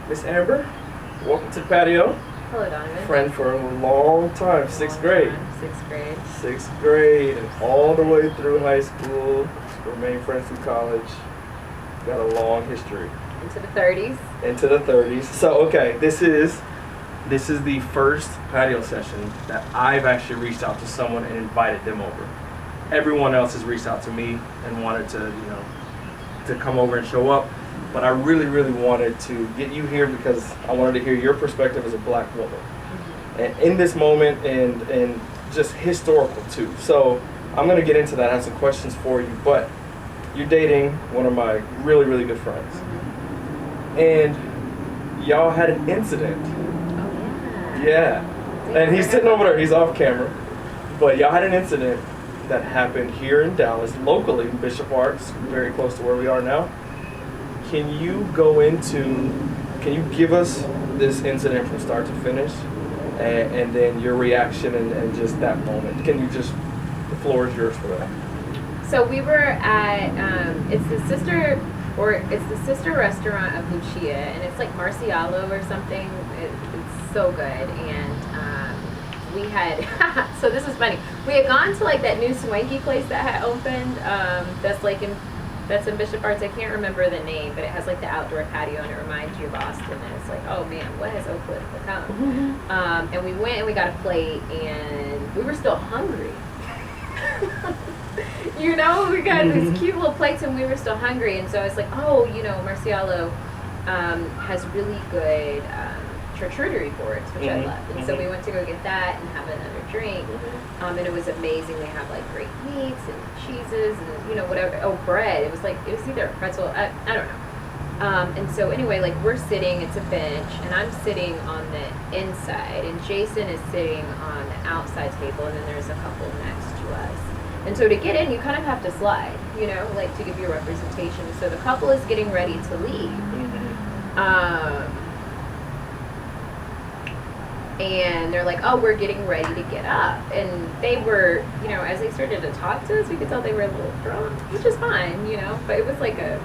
Miss Amber, welcome to the patio. Hello, Donovan. Friend for a long time, sixth grade. Sixth grade. Sixth grade, and all the way through high school. Remain friends through college. Got a long history. Into the 30s. Into the 30s. So, okay, this is the first patio session that I've actually reached out to someone and invited them over. Everyone else has reached out to me and wanted to, to come over and show up. But I really, really wanted to get you here because I wanted to hear your perspective as a black woman. Mm-hmm. And in this moment and just historical too. So I'm going to get into that. I have some questions for you. But you're dating one of my really, really good friends. Mm-hmm. And y'all had an incident. Oh, yeah. Yeah. And he's sitting over there. He's off camera. But y'all had an incident that happened here in Dallas, locally, Bishop Arts, very close to where we are now. Can you give us this incident from start to finish and then your reaction and just that moment? The floor is yours for that. So we were at, it's the sister restaurant of Lucia, and it's like Marcialo or something. It's so good. And we had, so this is funny. We had gone to like that new swanky place that had opened, that's in Bishop Arts. I can't remember the name, but it has like the outdoor patio and it reminds you of Austin. And it's like, oh man, what has Oakwood become? Mm-hmm. And we went and we got a plate and we were still hungry. We got these cute little plates and we were still hungry. And so I was like, Marcialo has really good charcuterie boards, which I love. And so we went to go get that and have another drink. And it was amazing. They have like great meats and cheeses and whatever. Oh, bread. It was either a pretzel. I don't know. And so anyway, like we're sitting. It's a bench, and I'm sitting on the inside, and Jason is sitting on the outside table, and then there's a couple next to us. And so to get in, you kind of have to slide, like to give you a representation. So the couple is getting ready to leave. And they're like, oh, we're getting ready to get up. And they were, as they started to talk to us, we could tell they were a little drunk, which is fine, but it was like a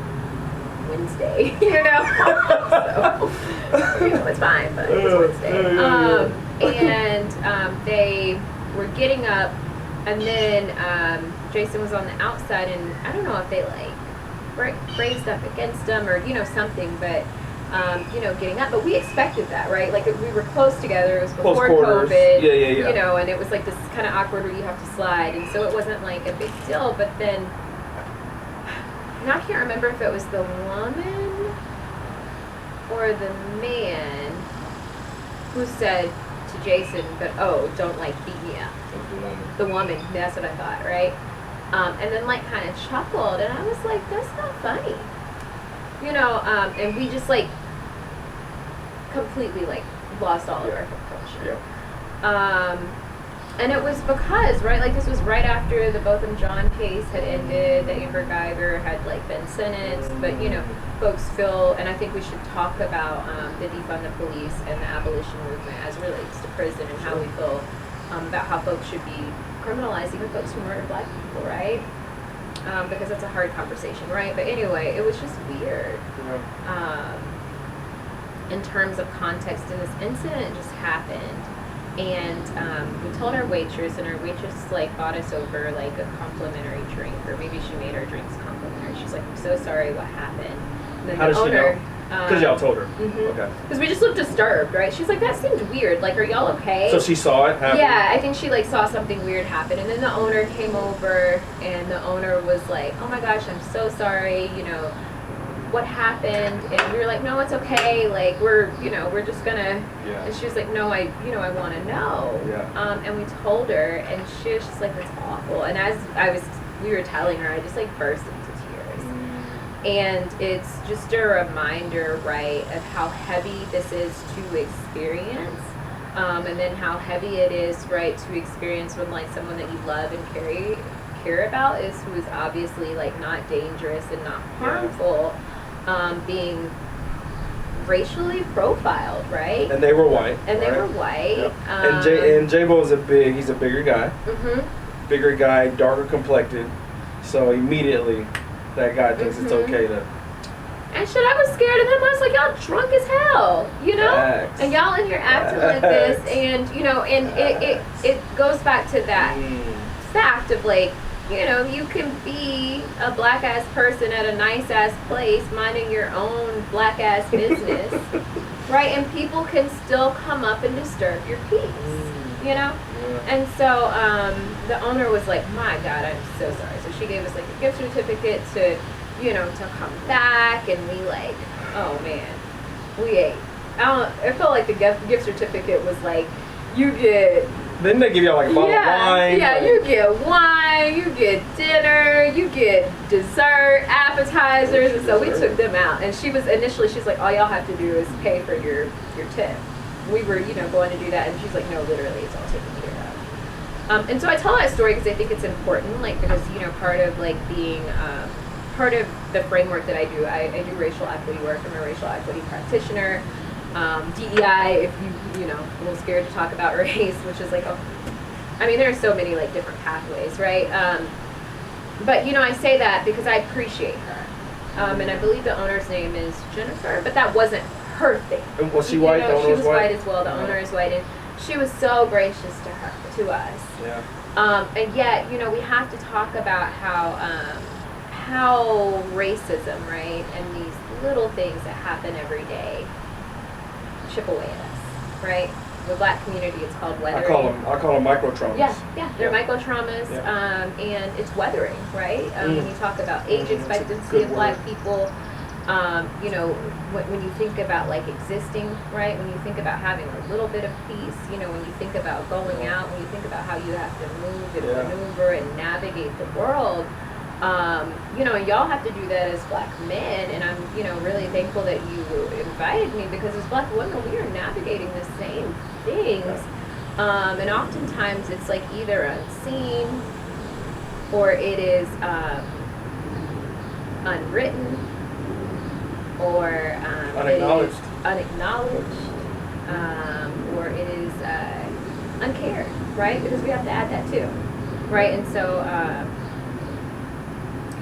Wednesday, so, it's fine, but it's Wednesday. And they were getting up, and then Jason was on the outside, and I don't know if they like braced up against him or, something, but getting up, but we expected that, right? Like we were close together. It was before COVID, yeah. And it was like this kind of awkward where you have to slide, and so it wasn't like a big deal. But then, now I can't remember if it was the woman or the man who said to Jason, "But don't beat me up." The woman. That's what I thought, right? And then kind of chuckled, and I was like, "That's not funny." And we just completely lost all of our composure. Yeah. And it was because, right, this was right after the Botham Jean case had ended, the Amber Geiger had been sentenced, but folks feel, and I think we should talk about the defund the police and the abolition movement as it relates to prison and how we feel about how folks should be criminalized, even folks who murder black people, right? Because it's a hard conversation, right? But anyway, it was just weird. In terms of context, and this incident just happened, and we told our waitress, and our waitress bought us over a complimentary drink, or maybe she made our drinks complimentary. She's like, "I'm so sorry, what happened?" And then how does she know? Because y'all told her. Mm-hmm. Okay. Because we just looked disturbed, right? She's like, "That seemed weird. Are y'all okay?" So she saw it happen? Yeah, I think she saw something weird happen. And then the owner came over, and the owner was like, "Oh my gosh, I'm so sorry, what happened?" And we were like, "No, it's okay. We're just gonna." Yeah. And she was like, "No, I want to know." Yeah. And we told her, and she was just like, "That's awful." And as we were telling her, I just burst into tears. And it's just a reminder, right, of how heavy this is to experience, and then how heavy it is, right, to experience when someone that you love and care about who is obviously not dangerous and not harmful, being racially profiled, right? And they were white. And they were white. Yep. And J-Bo is he's a bigger guy. Mm-hmm. Bigger guy, darker complected. So immediately that guy thinks it's okay to And shit, I was scared of him. I was like, y'all drunk as hell. Facts. And y'all in here acting like this, and you know, and it goes back to that fact of like, you know, you can be a black ass person at a nice ass place minding your own black ass business, right? And people can still come up and disturb your peace, you know? And so the owner was like, my God, I'm so sorry. So she gave us like a gift certificate to, you know, to come back, and we like, oh man, we ate. It felt like the gift certificate was like, you get. Then they give y'all like a bottle of wine. Yeah, you get wine, you get dinner, you get dessert, appetizers, and so we took them out. And she's like, all y'all have to do is pay for your tip. We were, you know, going to do that, and she's like, no, literally, it's all taken care of. And so I tell that story because I think it's important, like, because, you know, part of like being part of the framework that I do racial equity work. I'm a racial equity practitioner. DEI, if you know, a little scared to talk about race, which is like, I mean, there are so many like different pathways, right? But you know, I say that because I appreciate her, and I believe the owner's name is Jennifer, but that wasn't her thing. And was she white? You know, she was white as well. The owner is white, and she was so gracious to us. Yeah. And yet, you know, we have to talk about how racism, right, and these little things that happen every day chip away at us, right? The black community, it's called weathering. I call them micro traumas. Yeah, they're micro traumas, and it's weathering, right? When you talk about age expectancy of black people, you know, when you think about like existing, right? When you think about having a little bit of peace, you know, when you think about going out, when you think about how you have to move and maneuver and navigate the world, you know, y'all have to do that as black men, and I'm, you know, really thankful that you invited me, because as black women, we are navigating the same things, and oftentimes it's like either unseen or it is unwritten or unacknowledged, or it is uncared, right? Because we have to add that too, right? And so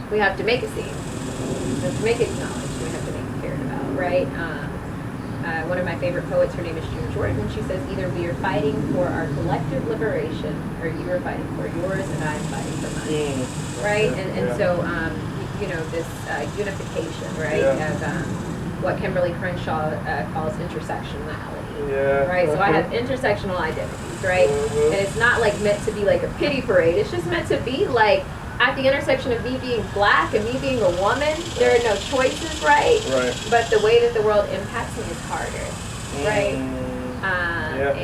we have to make it seen, we have to make it acknowledged, we have to make it cared about, right? One of my favorite poets, her name is June Jordan, she says, either we are fighting for our collective liberation, or you are fighting for yours and I'm fighting for mine, right? And so, you know, this unification, right, of what Kimberly Crenshaw calls intersectionality, right? So I have intersectional identities, right? And it's not like meant to be like a pity parade, it's just meant to be like, at the intersection of me being black and me being a woman, there are no choices, right? But the way that the world impacts me is harder, right?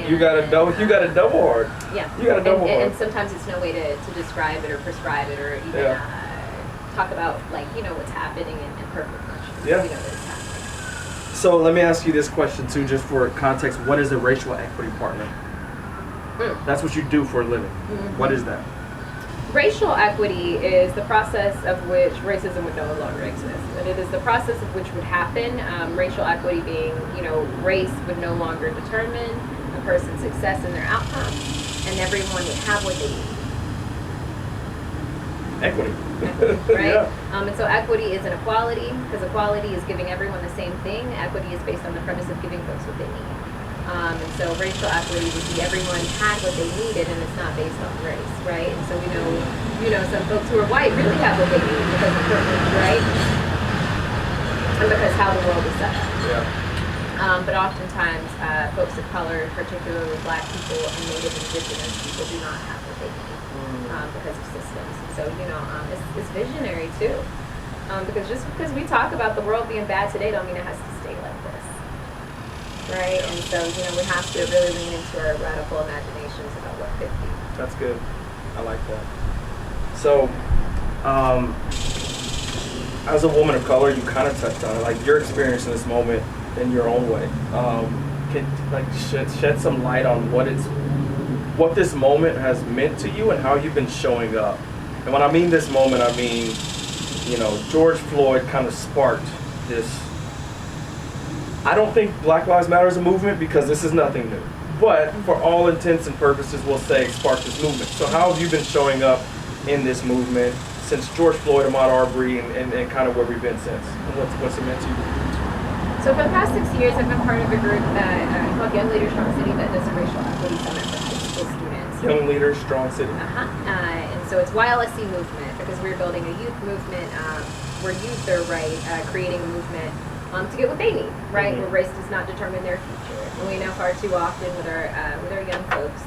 You got a double hard. Yeah. You got a double hard. And sometimes it's no way to describe it or prescribe it or even talk about, like, you know, what's happening in perfect consciousness. Yeah. You know that it's happening. So let me ask you this question too, just for context. What is a racial equity partner? That's what you do for a living. What is that? Racial equity is the process of which racism would no longer exist. And it is the process of which would happen, racial equity being, you know, race would no longer determine a person's success and their outcome, and everyone would have what they need. Equity. Right? And so equity is an equality, because equality is giving everyone the same thing. Equity is based on the premise of giving folks what they need. And so racial equity would be everyone had what they needed, and it's not based on race, right? And so we know, you know, some folks who are white really have what they need because of privilege, right? And because how the world is set up. But oftentimes, folks of color, particularly black people and Native Indigenous people, do not have what they need because of systems. And so, you know, it's visionary too. Because just because we talk about the world being bad today don't mean it has to stay like this. Right? And so, you know, we have to really lean into our radical imaginations about what could be. That's good. I like that. So, as a woman of color, you kind of touched on it, like your experience in this moment in your own way. Can like shed some light on what this moment has meant to you and how you've been showing up. And when I mean this moment, I mean, you know, George Floyd kind of sparked this. I don't think Black Lives Matter is a movement because this is nothing new. But for all intents and purposes, we'll say sparked this movement. So how have you been showing up in this movement since George Floyd, Ahmaud Arbery, and kind of where we've been since? What's it meant to you? So for the past 6 years, I've been part of a group that called Young Leaders Strong City that does a racial equity summit for high school students. Young Leaders Strong City. And so it's YLSC movement because we're building a youth movement where youth are creating a movement to get what they need, right? Where race does not determine their future. And we know far too often with our young folks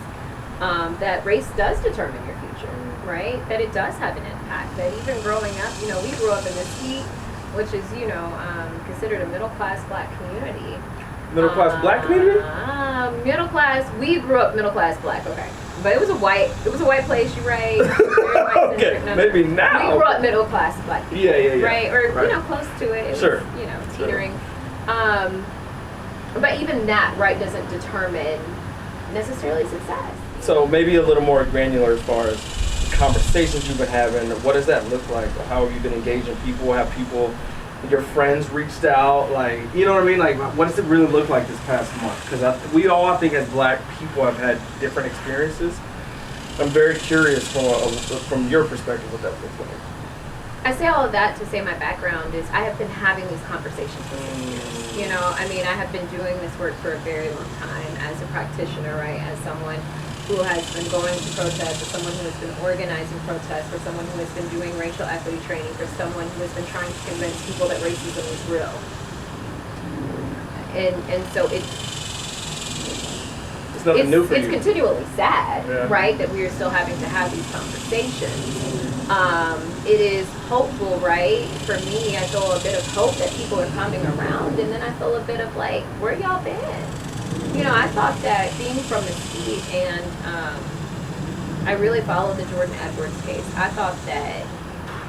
that race does determine your future, right? That it does have an impact. That even growing up, we grew up in Mesquite, which is considered a middle class black community. Middle class black community? Middle class. We grew up middle class black. Okay. But it was a white place, you're right. Okay, maybe now. We grew up middle class black people. Yeah. Right? Or, right. Close to it. It sure. was, teetering. Sure. But even that, right, doesn't determine necessarily success. So maybe a little more granular as far as the conversations you've been having. What does that look like? How have you been engaging people? Have people, your friends reached out? Like, you know what I mean? Like, what does it really look like this past month? Because we all, I think, as black people have had different experiences. I'm very curious from your perspective what that looks like. I say all of that to say my background is I have been having these conversations for 6 years. I have been doing this work for a very long time as a practitioner, right? As someone who has been going to protests, or someone who has been organizing protests, or someone who has been doing racial equity training, for someone who has been trying to convince people that racism is real. And so it's nothing new for you. It's continually sad, yeah. right, that we are still having to have these conversations. It is hopeful, right? For me, I feel a bit of hope that people are coming around, and then I feel a bit of like, where y'all been? I thought that being from Mesquite, and I really followed the Jordan Edwards case. I thought that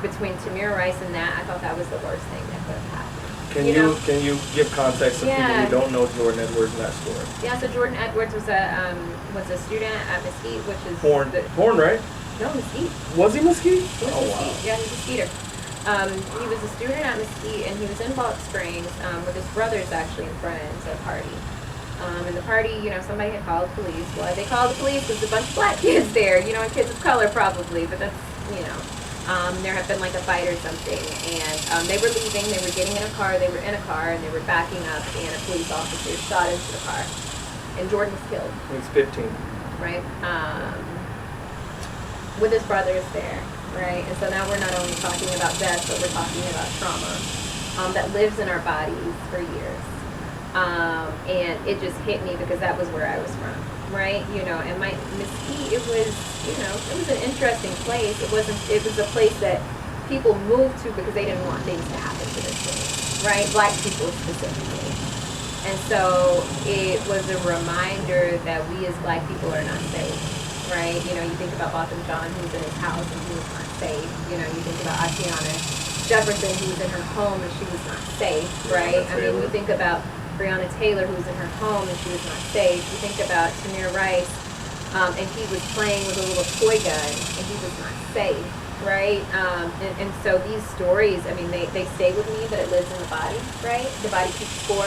between Tamir Rice and that, I thought that was the worst thing that could have happened. Can you give context to people who don't know Jordan Edwards in that story? Yeah, so Jordan Edwards was a student at Mesquite, which is Horn, right? No, Mesquite. Was he Mesquite? He was Mesquite. Wow. Yeah, he was a Mesquiter. He was a student at Mesquite, and he was in Balch Springs with his brothers actually and friends at a party. And the party, somebody had called the police. Well, they called the police because a bunch of black kids there, and kids of color probably, but that's, there had been like a fight or something, and they were leaving, they were getting in a car, and they were backing up, and a police officer shot into the car, and Jordan was killed. He was 15. Right? With his brothers there, right? And so now we're not only talking about death, but we're talking about trauma that lives in our bodies for years. And it just hit me because that was where I was from, right? And my Mesquite, it was an interesting place. It was a place that people moved to because they didn't want things to happen to this place, right? Black people specifically. And so it was a reminder that we as black people are not safe, right? You think about Botham Jean, who's in his house and he was not safe. You think about Atiana Jefferson, who was in her home and she was not safe, right? We think about Breonna Taylor, who was in her home and she was not safe. You think about Tamir Rice, and he was playing with a little toy gun and he was not safe, right? And so these stories, they stay with me, but it lives in the body, right? The body keeps score.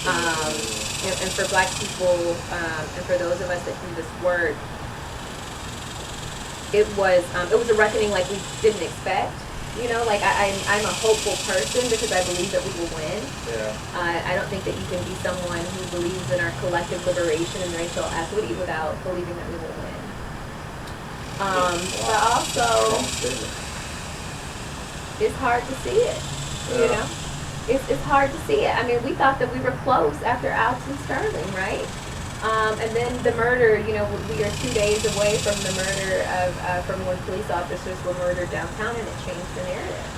And for black people, and for those of us that do this work, it was a reckoning like we didn't expect. I'm a hopeful person because I believe that we will win. Yeah. I don't think that you can be someone who believes in our collective liberation and racial equity without believing that we will win. But also, it's hard to see it. Yeah. It's hard to see it. We thought that we were close after Alex and Sterling, right? And then the murder, we are 2 days away from the murder from when police officers were murdered downtown, and it changed the narrative.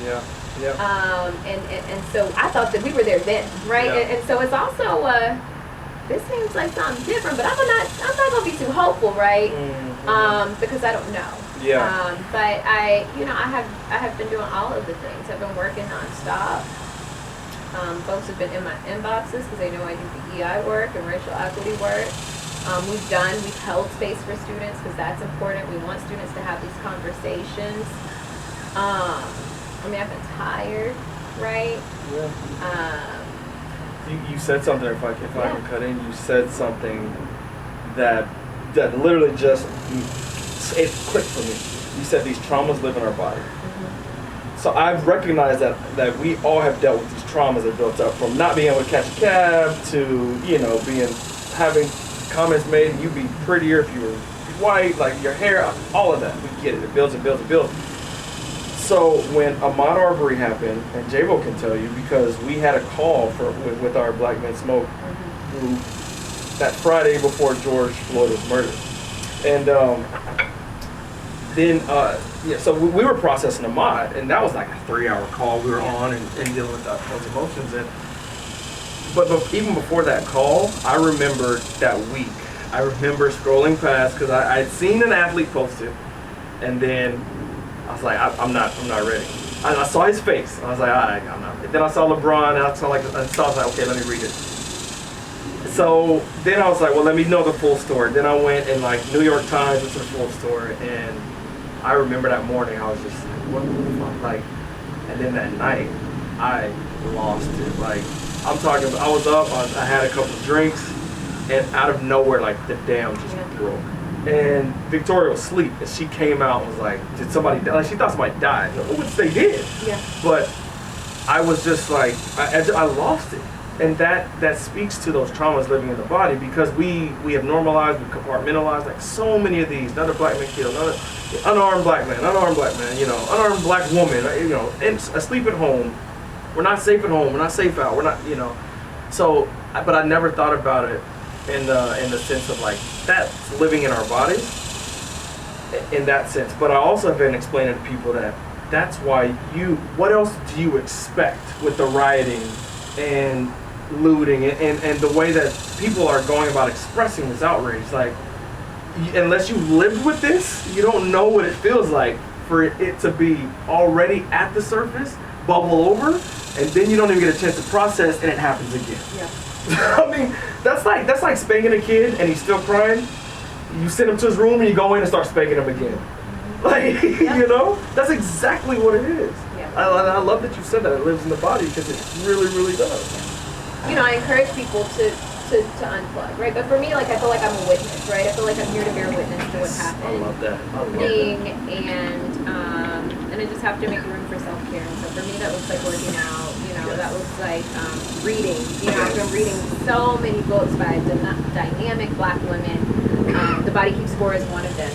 Yeah. And so I thought that we were there then, right? Yeah. And so it's also, this seems like something different, but I'm not gonna be too hopeful, right? Mm-hmm. Because I don't know. Yeah. But I have been doing all of the things. I've been working nonstop. Folks have been in my inboxes because they know I do the EI work and racial equity work. We've held space for students because that's important. We want students to have these conversations. I've been tired, right? Yeah. You said something, if I can cut in, you said something that literally just, it clicked for me. You said these traumas live in our body. Mm-hmm. so I've recognized that we all have dealt with these traumas that built up from not being able to catch a cab to, you know, having comments made and you be prettier if you were white, like your hair, all of that. We get it. It builds, it builds, it builds. So when Ahmaud Arbery happened, and J-Bo can tell you, because we had a call with our Black Men Smoke group that Friday before George Floyd was murdered. And then, so we were processing Ahmaud, and that was like a 3-hour call we were on and dealing with those emotions. But even before that call, I remember that week. I remember scrolling past because I had seen an athlete post it, and then I was like, I'm not ready. I saw his face. I was like, I'm not ready. Then I saw LeBron, and I was like, okay, let me read it. So then I was like, well, let me know the full story. Then I went and like New York Times into the full story, and I remember that morning I was just like, what the fuck? Like, and then that night I lost it. Like, I'm talking about, I was up, I had a couple of drinks, and out of nowhere, like the dam just broke. And Victoria was asleep, and she came out and was like, did somebody die? Like, she thought somebody died, which they did. Yeah. But I was just like, I lost it. And that speaks to those traumas living in the body, because we have normalized, we compartmentalized, like so many of these. Another black man killed, another unarmed black man, you know, unarmed black woman, you know, and asleep at home. We're not safe at home. We're not safe out. We're not, you know. So, but I never thought about it in the sense of like that's living in our bodies in that sense. But I also have been explaining to people that that's why what else do you expect with the rioting and looting and the way that people are going about expressing this outrage? Like, unless you lived with this, you don't know what it feels like for it to be already at the surface, bubble over, and then you don't even get a chance to process, and it happens again. Yeah. I mean, that's like spanking a kid and he's still crying. You send him to his room and you go in and start spanking him again. Like, you know, that's exactly what it is. Yeah. I love that you said that it lives in the body, because it really, really does. You know, I encourage people to unplug, right? But for me, like, I feel like I'm a witness, right? I feel like I'm here to bear witness to what happened. I love that. And I just have to make room for self-care. And so for me, that looks like working out. You know, that looks like reading. You know, I've been reading so many books by dynamic Black women. The Body Keeps Score is one of them.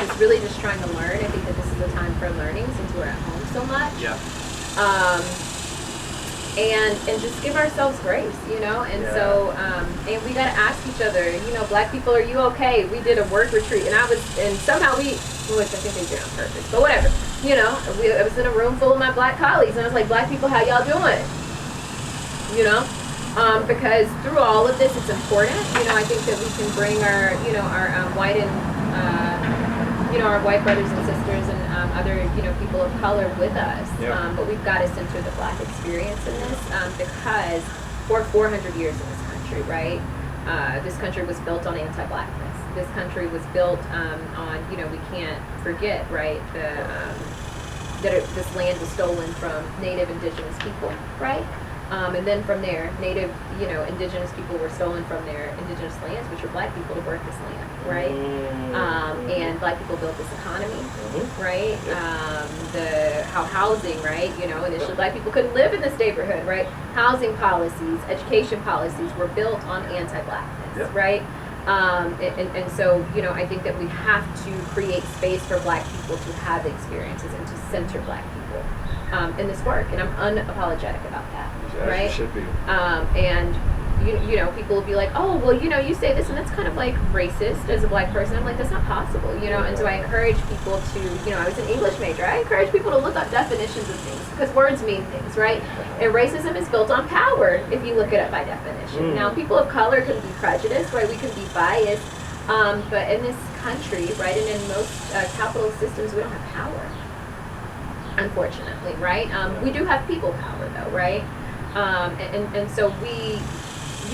Just really just trying to learn. I think that this is a time for learning since we're at home so much. Yeah. And just give ourselves grace, you know? And so, and we gotta ask each other, you know, Black people, are you okay? We did a work retreat, and somehow which I think they did on purpose, but whatever. You know, I was in a room full of my Black colleagues, and I was like, Black people, how y'all doing? You know? Because through all of this, it's important. You know, I think that we can bring our, you know, our white and, you know, our white brothers and sisters and other, you know, people of color with us. Yeah. But we've got to center the Black experience in this because for 400 years in this country, right, this country was built on anti-Blackness. This country was built on, you know, we can't forget, right, that this land was stolen from Native Indigenous people, right? And then from there, Native, you know, Indigenous people were stolen from their Indigenous lands, which were Black people to birth this land, right? And Black people built this economy, right? How housing, right? You know, initially Black people couldn't live in this neighborhood, right? Housing policies, education policies were built on anti-Blackness, right? And so, you know, I think that we have to create space for Black people to have experiences and to center Black people in this work, and I'm unapologetic about that. Right? You should be. And you know, people will be like, oh, well, you know, you say this and that's kind of like racist as a Black person. I'm like, that's not possible, you know. And so I encourage people to, you know, I was an English major. I encourage people to look up definitions of things because words mean things, right? And racism is built on power if you look it up by definition. Now, people of color can be prejudiced, right? We can be biased, but in this country, right, and in most capitalist systems, we don't have power, unfortunately, right? We do have people power, though, right? And so we,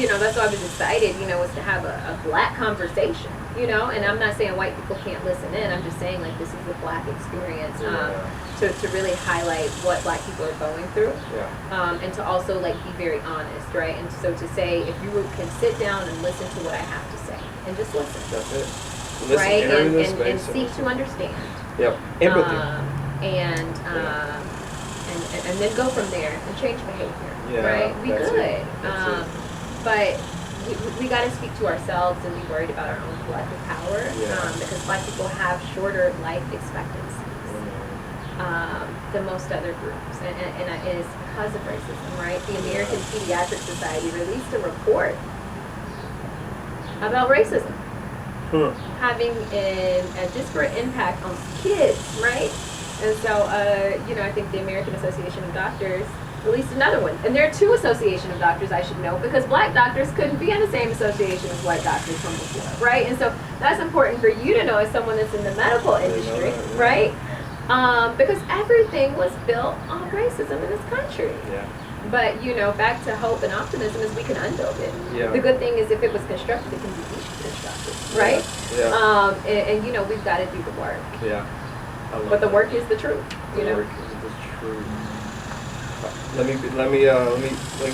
you know, that's why I was excited, you know, was to have a Black conversation, you know, and I'm not saying white people can't listen in, I'm just saying, like, this is a Black experience, to really highlight what Black people are going through, and to also, like, be very honest, right? And so to say, if you can sit down and listen to what I have to say, and just listen. That's it. Listen, right? And seek to understand. Yep. Empathy. and and then go from there and change behavior, right? We could, but we got to speak to ourselves and be worried about our own collective power, because Black people have shorter life expectancies than most other groups, and it is because of racism, right? The American Pediatric Society released a report about racism having a disparate impact on kids, right? And so, I think the American Association of Doctors released another one. And there are two association of doctors, I should know, because Black doctors couldn't be in the same association as white doctors from before, right? And so that's important for you to know as someone that's in the medical industry, right? Because everything was built on racism in this country. Yeah. But, back to hope and optimism is we can unbuild it. Yeah. The good thing is if it was constructed, it can be deconstructed, right? Yeah. And we've got to do the work. Yeah. But the work is the truth. The work is the truth. Let me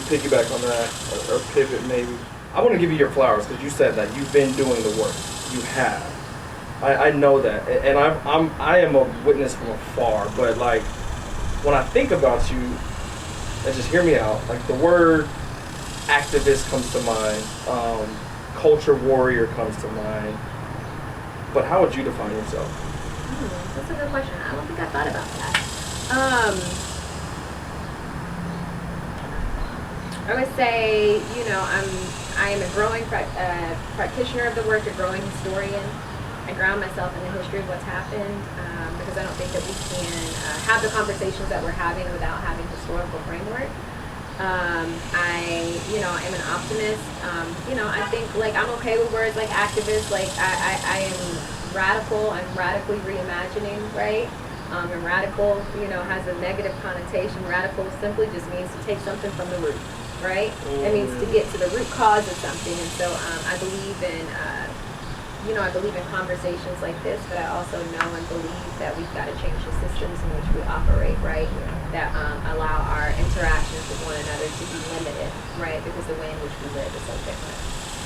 piggyback on that, or pivot maybe. I want to give you your flowers because you said that you've been doing the work. You have. I know that, and I am a witness from afar. But like, when I think about you, and just hear me out. Like the word activist comes to mind. Culture warrior comes to mind. But how would you define yourself? That's a good question. I don't think I thought about that. I would say, I am a growing practitioner of the work, a growing historian. I ground myself in the history of what's happened, because I don't think that we can have the conversations that we're having without having historical framework. I am an optimist. I think I'm okay with words like activist. I am radical. I'm radically reimagining, right? And radical, has a negative connotation. Radical simply just means to take something from the root, right? It means to get to the root cause of something. And so I believe in, I believe in conversations like this, but I also know and believe that we've got to change the systems in which we operate, right? That allow our interactions with one another to be limited, right? Because the way in which we live is so different.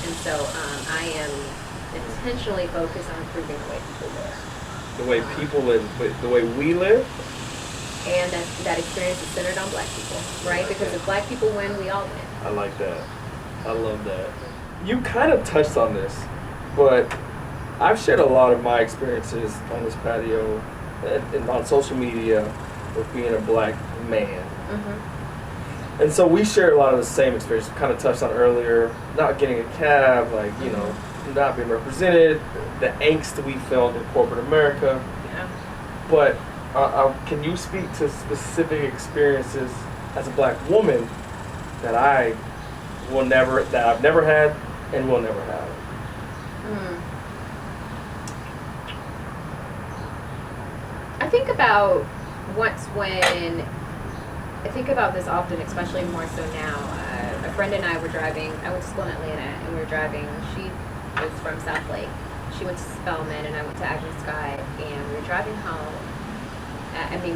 And so I am intentionally focused on improving the way people live. The way people live, the way we live? And that experience is centered on Black people, right? Because if Black people win, we all win. I like that. I love that. You kind of touched on this, but I've shared a lot of my experiences on this patio and on social media with being a Black man. Mm-hmm. And so we share a lot of the same experiences. Kind of touched on earlier, not getting a cab, not being represented, the angst we felt in corporate America. Yeah. But can you speak to specific experiences as a Black woman that I've never had and will never have? I think about I think about this often, especially more so now. A friend and I were driving. I went to school in Atlanta, and we were driving. She was from South Lake. She went to Spelman, and I went to Agnes Sky, and we were driving home.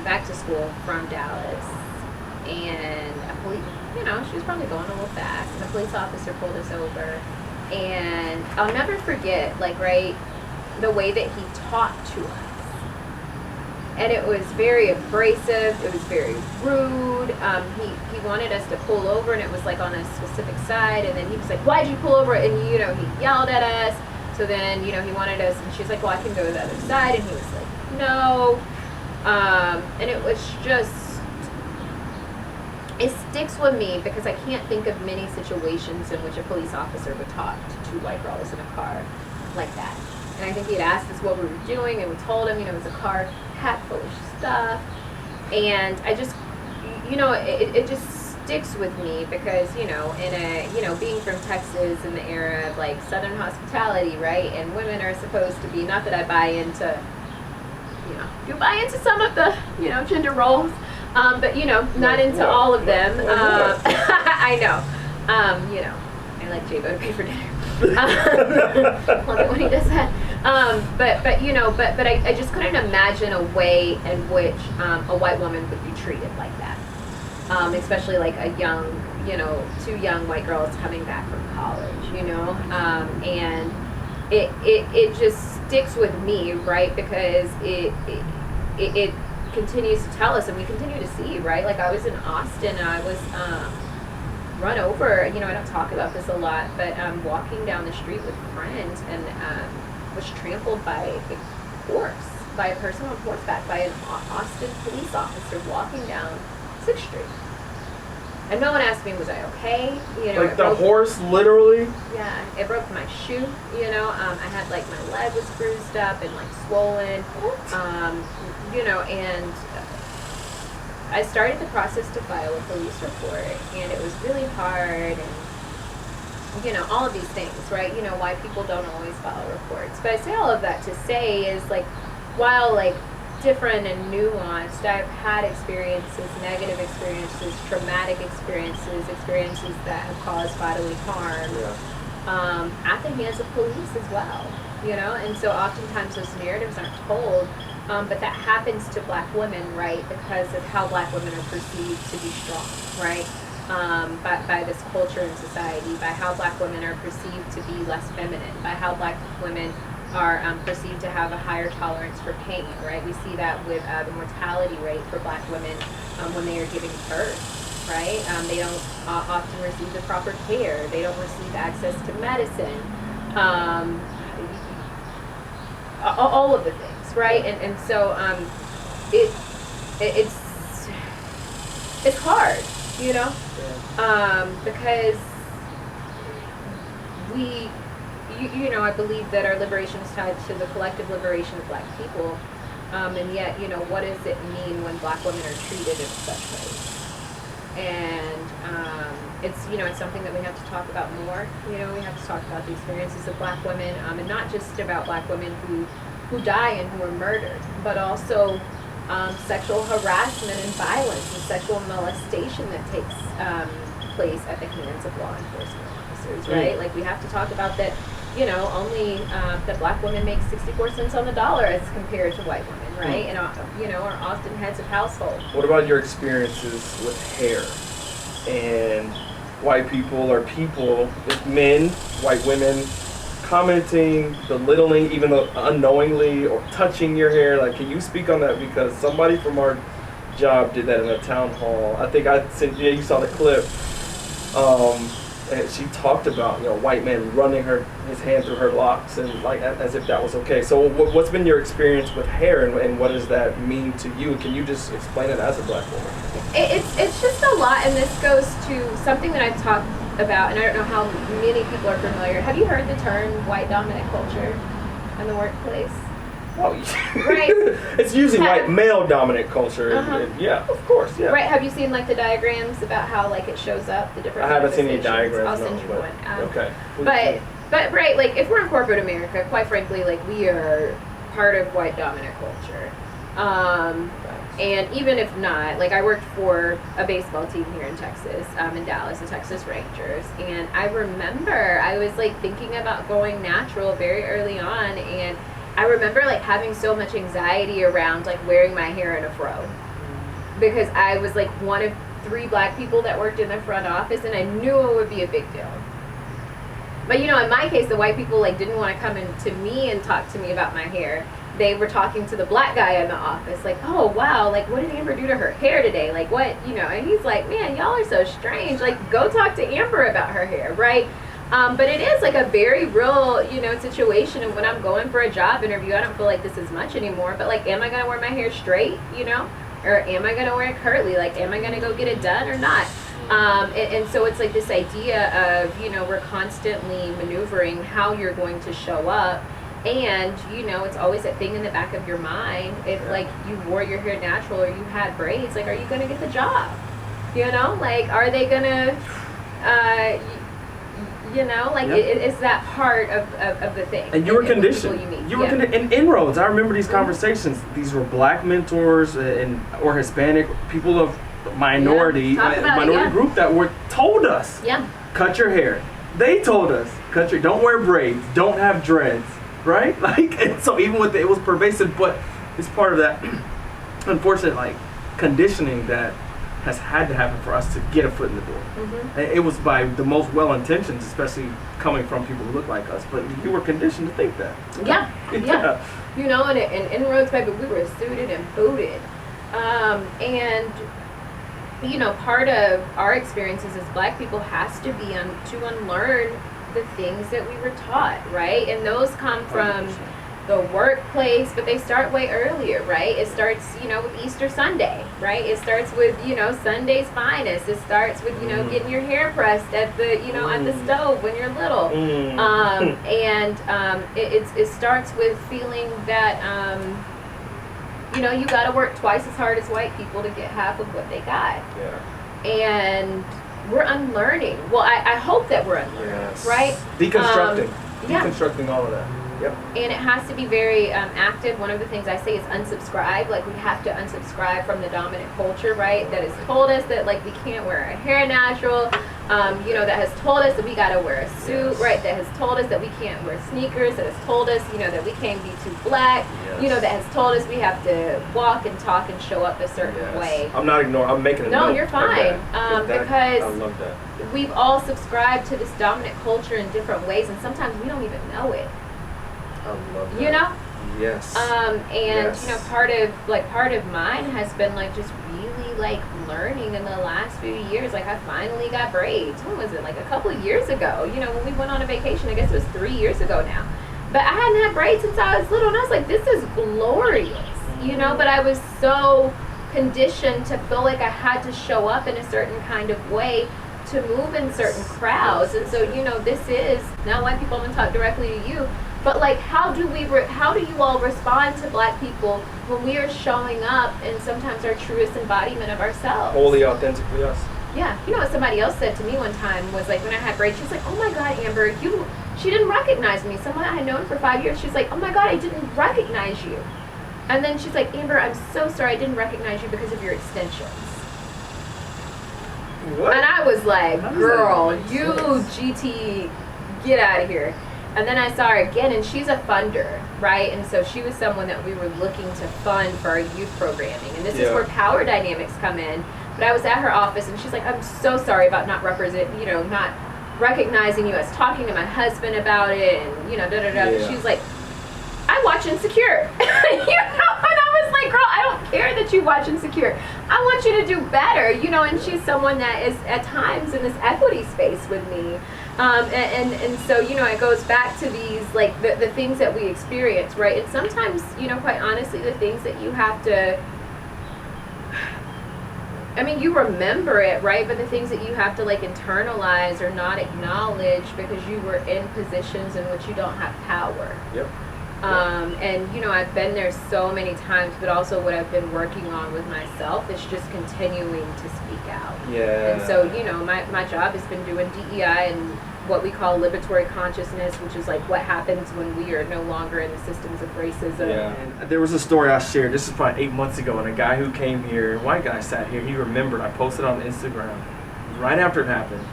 Back to school from Dallas, and she was probably going a little fast, and a police officer pulled us over, and I'll never forget, the way that he talked to us. And it was very abrasive. It was very rude. He wanted us to pull over, and it was on a specific side. And then he was like, "Why'd you pull over?" And he yelled at us. So then he wanted us, and she's like, "Well, I can go to the other side." And he was like, "No." And it was just, it sticks with me because I can't think of many situations in which a police officer would talk to two white girls in a car like that. And I think he had asked us what we were doing, and we told him, it was a car packed full of stuff. And I just, it just sticks with me because, being from Texas in the era of Southern hospitality, right? And women are supposed to be, not that I buy into, do buy into some of the, gender roles, but, not into all of them. I know. I like J-Bo to pay for dinner. Love it when he does that. But I just couldn't imagine a way in which a white woman would be treated like that. Especially a young, two young white girls coming back from college, and it just sticks with me, right? Because it continues to tell us, and we continue to see, right? Like I was in Austin, and I was run over. You know, I don't talk about this a lot, but walking down the street with friends, and was trampled by a horse, by a person on horseback, by an Austin police officer walking down 6th Street. And no one asked me, was I okay? You know, like the horse, literally? Yeah, it broke my shoe, you know. I had like my leg was bruised up and like swollen. You know, and I started the process to file a police report, and it was really hard, and you know, all of these things, right? You know, why people don't always file reports. But I say all of that to say is like, while like different and nuanced, I've had experiences, negative experiences, traumatic experiences, experiences that have caused bodily harm at the hands of police as well, you know. And so oftentimes those narratives aren't told, but that happens to Black women, right, because of how Black women are perceived to be strong, right, by this culture and society, by how Black women are perceived to be less feminine, by how Black women are perceived to have a higher tolerance for pain, right? We see that with the mortality rate for Black women when they are giving birth, right? They don't often receive the proper care. They don't receive access to medicine. All of the things, right? And so it's hard, you know, because we. You know, I believe that our liberation is tied to the collective liberation of Black people, and yet, you know, what does it mean when Black women are treated in such ways? And it's, you know, it's something that we have to talk about more. You know, we have to talk about the experiences of Black women, and not just about Black women who die and who are murdered, but also sexual harassment and violence and sexual molestation that takes place at the hands of law enforcement officers, right? Like, we have to talk about that. You know, only that Black women make 64 cents on the dollar as compared to white women, right? And, you know, are often heads of household. What about your experiences with hair and white people, or people, with men, white women, commenting, belittling, even though unknowingly, or touching your hair? Like, can you speak on that? Because somebody from our job did that in a town hall. I think I sent you, you saw the clip. And she talked about, you know, white men running his hand through her locks, and like as if that was okay. So what's been your experience with hair, and what does that mean to you? Can you just explain it as a Black woman? It's just a lot, and this goes to something that I've talked about, and I don't know how many people are familiar. Have you heard the term white dominant culture in the workplace? Oh, right. It's usually white male dominant culture. And yeah, of course, yeah. Right. Have you seen like the diagrams about how like it shows up, the different? I haven't seen any diagrams. I'll send you one. Okay. But right, like if we're in corporate America, quite frankly, like we are part of white dominant culture. And even if not, like I worked for a baseball team here in Texas, in Dallas, the Texas Rangers, and I remember I was like thinking about going natural very early on, and I remember like having so much anxiety around like wearing my hair in a fro, because I was like one of 3 Black people that worked in the front office, and I knew it would be a big deal. But you know, in my case, the white people like didn't want to come in to me and talk to me about my hair. They were talking to the Black guy in the office, like, oh wow, like what did Amber do to her hair today? Like what, you know? And he's like, man, y'all are so strange. Like go talk to Amber about her hair, right? But it is like a very real, you know, situation. And when I'm going for a job interview, I don't feel like this is much anymore. But like, am I gonna wear my hair straight, you know, or am I gonna wear it curly? Like, am I gonna go get it done or not? And so it's like this idea of, you know, we're constantly maneuvering how you're going to show up. And, you know, it's always that thing in the back of your mind. If like you wore your hair natural or you had braids, like, are you gonna get the job? You know, like, are they gonna, you know, like it's that part of the thing. And you were conditioned. You were in inroads. I remember these conversations. These were Black mentors or Hispanic people of minority group that were told us, cut your hair. They told us, don't wear braids, don't have dreads, right? Like, and so even with it was pervasive, but it's part of that unfortunate like conditioning that has had to happen for us to get a foot in the door. It was by the most well-intentioned, especially coming from people who look like us, but you were conditioned to think that. Yeah. You know, and inroads, baby, we were suited and booted And you know, part of our experiences as Black people has to be to unlearn the things that we were taught, right? And those come from 100%. the workplace, but they start way earlier, right? It starts, you know, with Easter Sunday, right? It starts with, you know, Sunday's finest. It starts with, you know, getting your hair pressed at the, you know, on the stove when you're little. It starts with feeling that, you know, you got to work twice as hard as white people to get half of what they got. Yeah. And we're unlearning. Well, I hope that we're unlearning, Yes. right? Deconstructing. Yeah. Deconstructing all of that. Yep. And it has to be very active. One of the things I say is unsubscribe. Like, we have to unsubscribe from the dominant culture, right? That has told us that, like, we can't wear our hair natural. You know, that has told us that we gotta wear a suit, right? That has told us that we can't wear sneakers. That has told us, you know, that we can't be too black. Yes. You know, that has told us we have to walk and talk and show up a certain way. I'm not ignoring. I'm making a No, note you're of fine. that, Because I love that. we've all subscribed to this dominant culture in different ways, and sometimes we don't even know it. I love that. You know? Yes. You know, part of mine has been like just really like learning in the last few years. Like, I finally got braids. When was it? Like a couple of years ago. You know, when we went on a vacation. I guess it was 3 years ago now. But I hadn't had braids since I was little, and I was like, this is glorious. You know, but I was so conditioned to feel like I had to show up in a certain kind of way to move in certain crowds. And so, you know, this is now white people. I'm gonna talk directly to you. But like, how do you all respond to Black people when we are showing up in sometimes our truest embodiment of ourselves? Wholly authentically us. Yeah. You know what somebody else said to me one time was like, when I had braids, she was like, oh my God, Amber, she didn't recognize me. Someone I had known for 5 years, she's like, oh my God, I didn't recognize you. And then she's like, Amber, I'm so sorry I didn't recognize you because of your extensions. What? And I was like, How does girl, that make you sense? GT, get out of here. And then I saw her again, and she's a funder, right? And so she was someone that we were looking to fund for our youth programming. And this is where power dynamics come in. But I was at her office, and she's like, I'm so sorry about not recognizing you. I was talking to my husband about it, and, you know, And she's like, I watch Insecure. You know, and I was like, girl, I don't care that you watch Insecure. I want you to do better, you know. And she's someone that is at times in this equity space with me. And so, you know, it goes back to these, like, the things that we experience, right? And sometimes, you know, quite honestly, the things that you have to, I mean, you remember it, right? But the things that you have to, like, internalize or not acknowledge because you were in positions in which you don't have power. Yep. And, you know, I've been there so many times, but also what I've been working on with myself is just continuing to speak out. Yeah. And so, you know, my job has been doing DEI and what we call liberatory consciousness, which is like what happens when we are no longer in the systems of racism. Yeah. And there was a story I shared, this is probably 8 months ago, and a guy who came here, a white guy sat here, he remembered, I posted on Instagram right after it happened.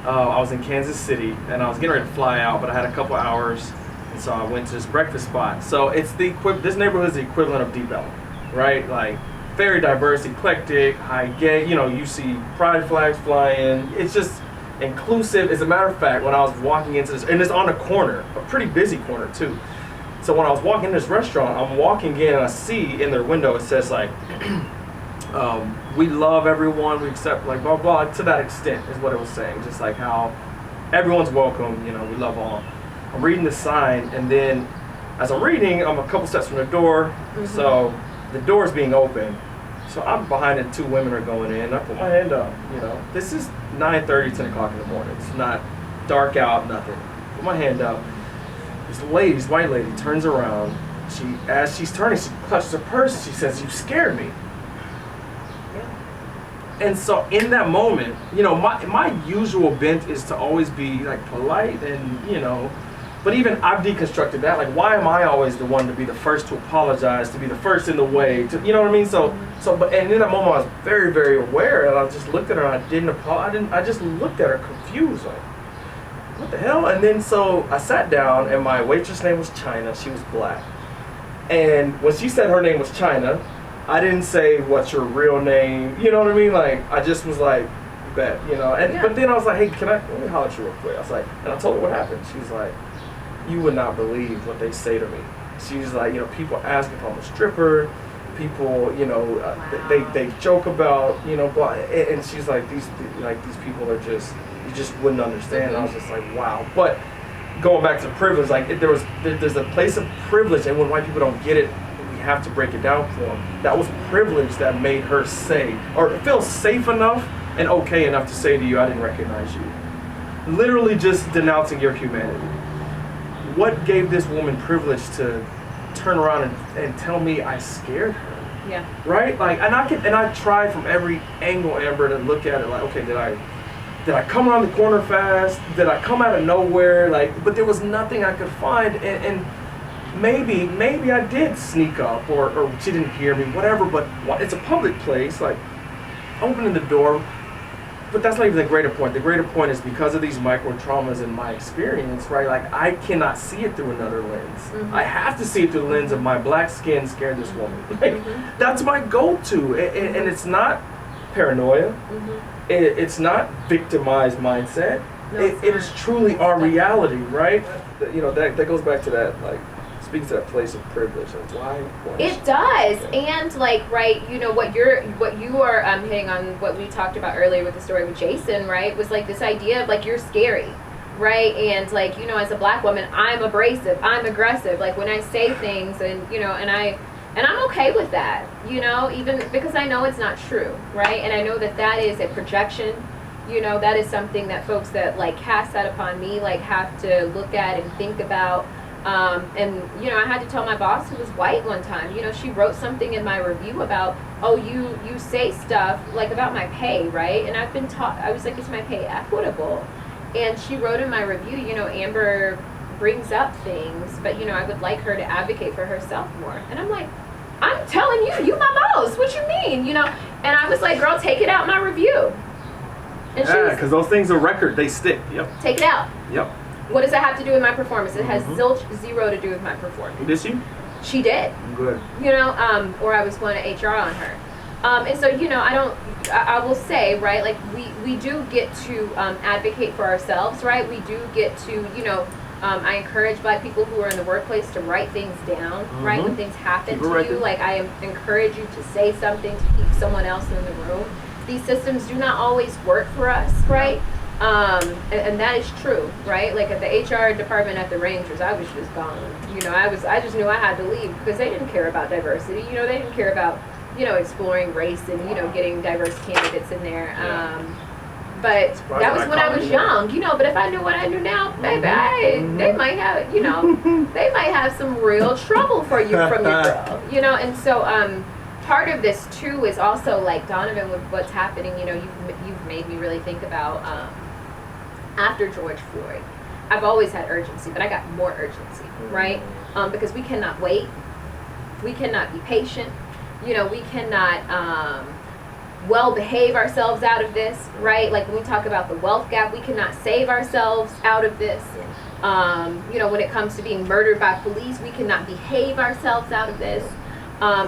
I was in Kansas City, and I was getting ready to fly out, but I had a couple hours. And so I went to this breakfast spot. So it's this neighborhood is the equivalent of Deep Ellum, right? Like, very diverse, eclectic, high gay. You know, you see pride flags flying. It's just inclusive. As a matter of fact, when I was walking into this, and it's on a corner, a pretty busy corner too. So when I was walking in this restaurant, I'm walking in and I see in their window it says like, we love everyone, we accept, like, blah blah. To that extent is what it was saying. Just like how everyone's welcome. You know, we love all. I'm reading the sign, and then as I'm reading, I'm a couple steps from the door, so the door's being open. So I'm behind it, 2 women are going in, I put my hand up, you know. This is 9:30, 10 o'clock in the morning. It's not dark out, nothing. Put my hand up. This lady, this white lady, turns around. As she's turning, she clutches her purse, and she says, "You scared me." And so in that moment, you know, my usual bent is to always be like polite and, you know, but even I've deconstructed that. Like, why am I always the one to be the first to apologize, to be the first in the way, to, you know what I mean? But in that moment, I was very, very aware, and I just looked at her, and I didn't apologize. I just looked at her confused, like, what the hell? And then so I sat down, and my waitress' name was China. She was black. And when she said her name was China, I didn't say, what's your real name? You know what I mean? Like, I just was like, bet, you know? And But then I was like, hey, let me holler at you real quick. I was like, and I told her what happened. She was like, you would not believe what they say to me. She was like, you know, people ask if I'm a stripper. people, you know, they joke about, you know, blah, and she's like, these people are just, you just wouldn't understand. And I was just like, wow. But going back to privilege, like there's a place of privilege, and when white people don't get it, we have to break it down for them. That was privilege that made her say, or feel safe enough and okay enough to say to you, I didn't recognize you. Literally just denouncing your humanity. What gave this woman privilege to turn around and tell me I scared her? Yeah. Right? Like, and I tried from every angle, Amber, to look at it like, okay, did I come around the corner fast? Did I come out of nowhere? Like, but there was nothing I could find, and maybe I did sneak up, or she didn't hear me, whatever. But it's a public place, like opening the door. But that's not even the greater point. The greater point is because of these micro traumas in my experience, right? Like, I cannot see it through another lens. Mm-hmm. I have to see it through the lens of my black skin scared this woman. Like, that's my go-to, and it's not paranoia. Mm-hmm. It's not victimized mindset. No, it is truly our reality, right? You know, that goes back to that, like, speaks to that place of privilege and why it does. And like, right, you know, what you are hitting on, what we talked about earlier with the story with Jason, right, was like this idea of like, you're scary, right? And like, you know, as a black woman, I'm abrasive, I'm aggressive, like when I say things, and you know, and I'm okay with that, you know, even because I know it's not true, right? And I know that is a projection, you know, that is something that folks that like cast that upon me like have to look at and think about. And, you know, I had to tell my boss, who was white one time, you know, she wrote something in my review about, oh, you say stuff like about my pay, right? And I've been taught, I was like, is my pay equitable? And she wrote in my review, you know, Amber brings up things, but, you know, I would like her to advocate for herself more. And I'm like, I'm telling you my boss, what you mean, you know? And I was like, girl, take it out my review. And yeah, because those things are record, they stick. Yep. Take it out. Yep. What does that have to do with my performance? It has zero to do with my performance. Did she? She did. Good. You know, or I was going to HR on her. And so, you know, I will say, right, like we do get to advocate for ourselves, right? We do get to, you know, I encourage black people who are in the workplace to write things down, right? When things happen to you, like I encourage you to say something to keep someone else in the room. These systems do not always work for us, right? And that is true, right? Like at the HR department at the Rangers, I was just gone. You know, I just knew I had to leave because they didn't care about diversity. You know, they didn't care about, you know, exploring race and, you know, getting diverse candidates in there. But that was when I was young, you know, but if I knew what I knew now, baby, they might have, you know, they might have some real trouble for you from your girl, you know. And so part of this too is also like, Donovan, with what's happening, you know, you've made me really think about after George Floyd. I've always had urgency, but I got more urgency, right? Because we cannot wait. We cannot be patient. You know, we cannot well behave ourselves out of this, right? Like when we talk about the wealth gap, we cannot save ourselves out of this. You know, when it comes to being murdered by police, we cannot behave ourselves out of this.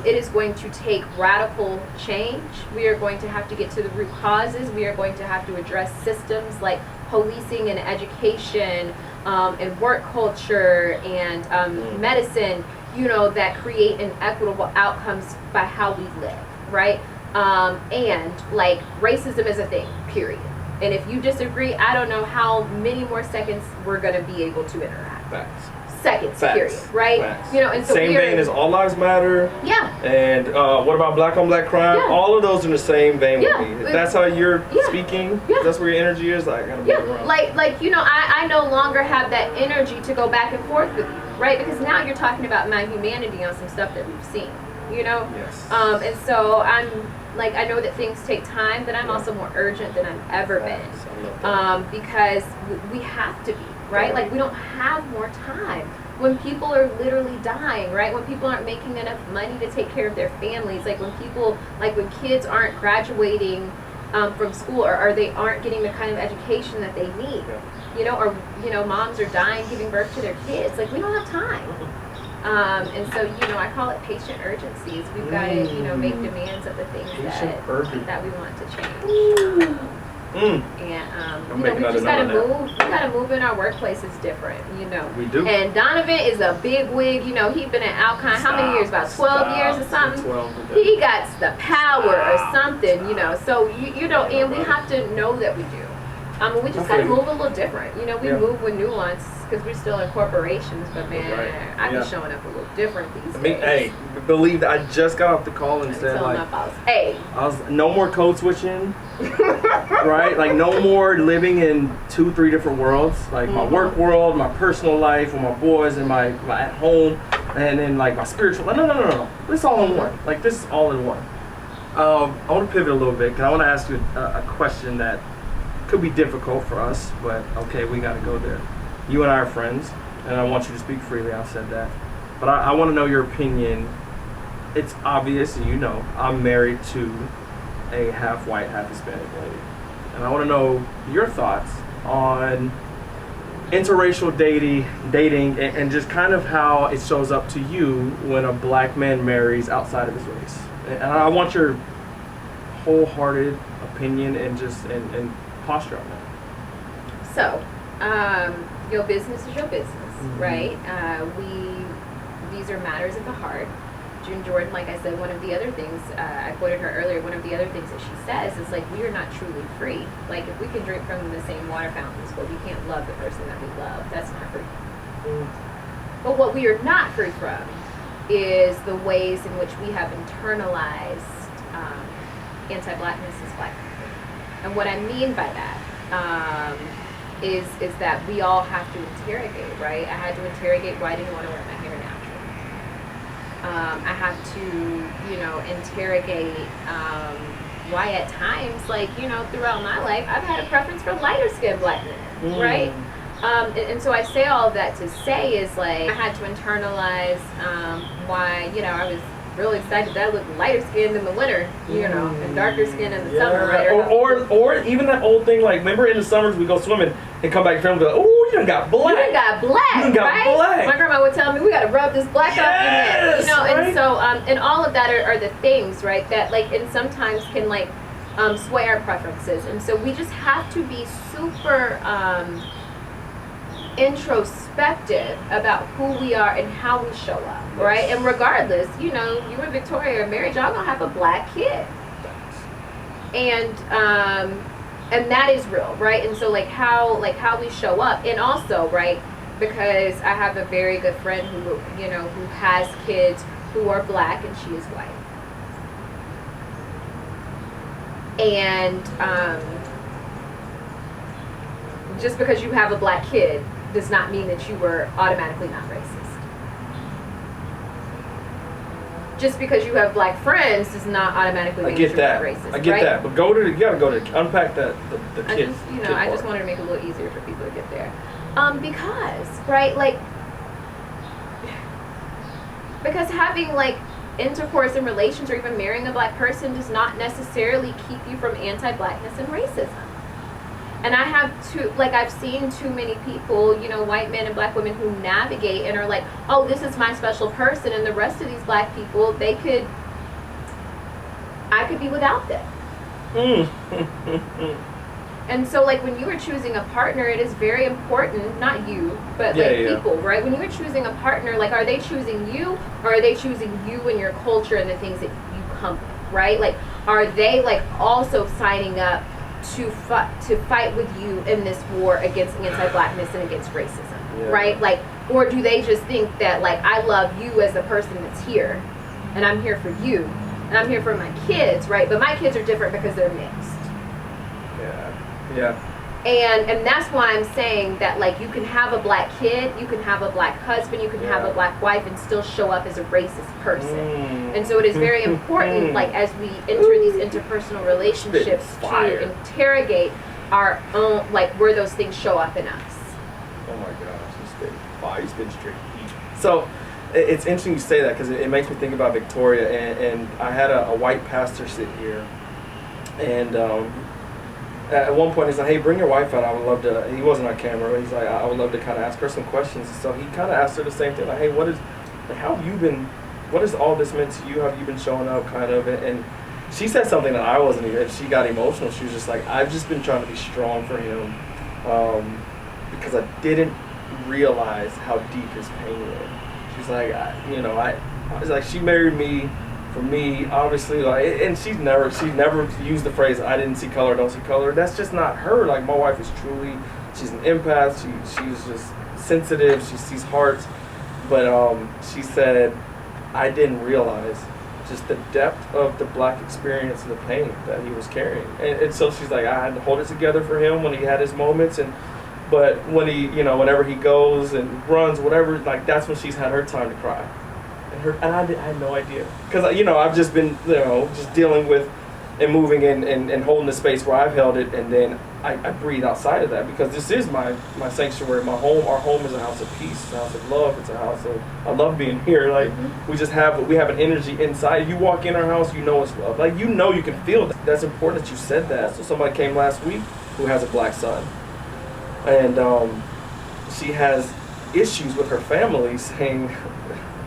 It is going to take radical change. We are going to have to get to the root causes. We are going to have to address systems like policing and education and work culture and medicine, you know, that create inequitable outcomes by how we live, right? And like racism is a thing, period. And if you disagree, I don't know how many more seconds we're going to be able to interact. Facts. Seconds, period, right? Facts. You know, and so same vein as All Lives Matter. Yeah. And what about Black on Black crime? Yeah. All of those in the same vein with me. If that's how you're Yeah. speaking, Yeah. that's where your energy is. I gotta move around. Like you know, I no longer have that energy to go back and forth with you, right? Because now you're talking about my humanity on some stuff that we've seen, you know. Yes. And so I'm like, I know that things take time, but I'm also more urgent than I've ever been, because we have to be, right? Like we don't have more time. When people are literally dying, right? When people aren't making enough money to take care of their families, like when people, like when kids aren't graduating from school, or they aren't getting the kind of education that they need, you know, or, you know, moms are dying giving birth to their kids. Like we don't have time. And so, you know, I call it patient urgencies. We've got to, you know, make demands of the things that we want to change. And we just gotta move. We gotta move in our workplaces different, We do. And Donovan is a big wig. He's been at Alkine how many years? About 12 years or something. 12. He got the power or something, So and we have to know that we do. We just gotta move a little different. We move with nuance because we're still in corporations, but man, I be showing up a little different these days. Hey, believe that I just got off the call and said like, hey, I was no more code switching, right? Like no more living in 2-3 different worlds, like my work world, my personal life with my boys, and my at home, and then like my spiritual. No. This is all in one. Like this is all in one. I want to pivot a little bit because I want to ask you a question that could be difficult for us, but okay, we got to go there. You and I are friends, and I want you to speak freely. I said that, but I want to know your opinion. It's obvious, and I'm married to a half white, half Hispanic lady, and I want to know your thoughts on interracial dating, and just kind of how it shows up to you when a black man marries outside of his race. And I want your wholehearted opinion and just and posture on that. So, your business is your business, right? These are matters of the heart. June Jordan, like I said, one of the other things, I quoted her earlier, one of the other things that she says is like, we are not truly free. Like if we can drink from the same water fountains, but we can't love the person that we love, that's not free. But what we are not free from is the ways in which we have internalized anti-blackness as black people. And what I mean by that is that we all have to interrogate, right? I had to interrogate why I didn't want to wear my hair natural. I have to, interrogate why at times, throughout my life, I've had a preference for lighter skinned black men, right? And so I say all of that to say is like, I had to internalize why, I was really excited that I looked lighter skinned in the winter, and darker skinned in the summer, right? Or even that old thing, like, remember in the summers we go swimming and come back and film, oh, you done got black. You done got black, You done got right? black. My grandma would tell me, we got to rub this black up in there, right? And so, and all of that are the things, right, that, and sometimes can, sway our preferences. And so we just have to be super introspective about who we are and how we show up, right? And regardless, you and Victoria are married, y'all gonna have a black kid, and that is real, right? And so how we show up, and also, right, because I have a very good friend who who has kids who are black and she is white, and just because you have a black kid does not mean that you were automatically not racist. Just because you have black friends does not automatically mean that you're not racist. I get that, but you gotta go to unpack that the kids. I just wanted to make it a little easier for people to get there, because because having intercourse and relations or even marrying a black person does not necessarily keep you from anti-blackness and racism. And I have I've seen too many people, white men and black women who navigate and are like, oh, this is my special person, and the rest of these black people, I could be without them. And so, when you are choosing a partner, it is very important, not you, but people, right? When you are choosing a partner, are they choosing you, or are they choosing you and your culture and the things that you come with, right? Are they also signing up to fight with you in this war against anti-blackness and against racism, right? Or do they just think that I love you as the person that's here, and I'm here for you, and I'm here for my kids, right? But my kids are different because they're mixed. Yeah. And that's why I'm saying that you can have a black kid, you can have a black husband, you can have a black wife and still show up as a racist person. And so it is very important, as we enter these interpersonal relationships, to interrogate our own, where those things show up in us. Oh my gosh, you spit fire, you spit straight heat. So it's interesting you say that, because it makes me think about Victoria, and I had a white pastor sit here, and at one point, he's like, hey, bring your wife out. I would love to, he wasn't on camera, but he's like, I would love to kind of ask her some questions. So he kind of asked her the same thing, how have you been, what has all this meant to you? How have you been showing up, kind of? And she said something that I wasn't even, she got emotional. She was just like, I've just been trying to be strong for him because I didn't realize how deep his pain was. She's like, I was like, she married me for me, obviously, like, and she's never used the phrase, I didn't see color, don't see color. That's just not her. Like, my wife is truly, she's an empath, she's just sensitive, she sees hearts. But she said, I didn't realize just the depth of the Black experience and the pain that he was carrying. And so she's like, I had to hold it together for him when he had his moments, but when he, whenever he goes and runs, whatever, like, that's when she's had her time to cry. And I had no idea. Because, I've just been, just dealing with and moving and holding the space where I've held it, and then I breathe outside of that, because this is my sanctuary, my home. Our home is a house of peace, it's a house of love, it's a house of, I love being here. Like, we have an energy inside. You walk in our house, you know it's love. Like, you can feel that. That's important that you said that. So somebody came last week who has a Black son, and she has issues with her family, saying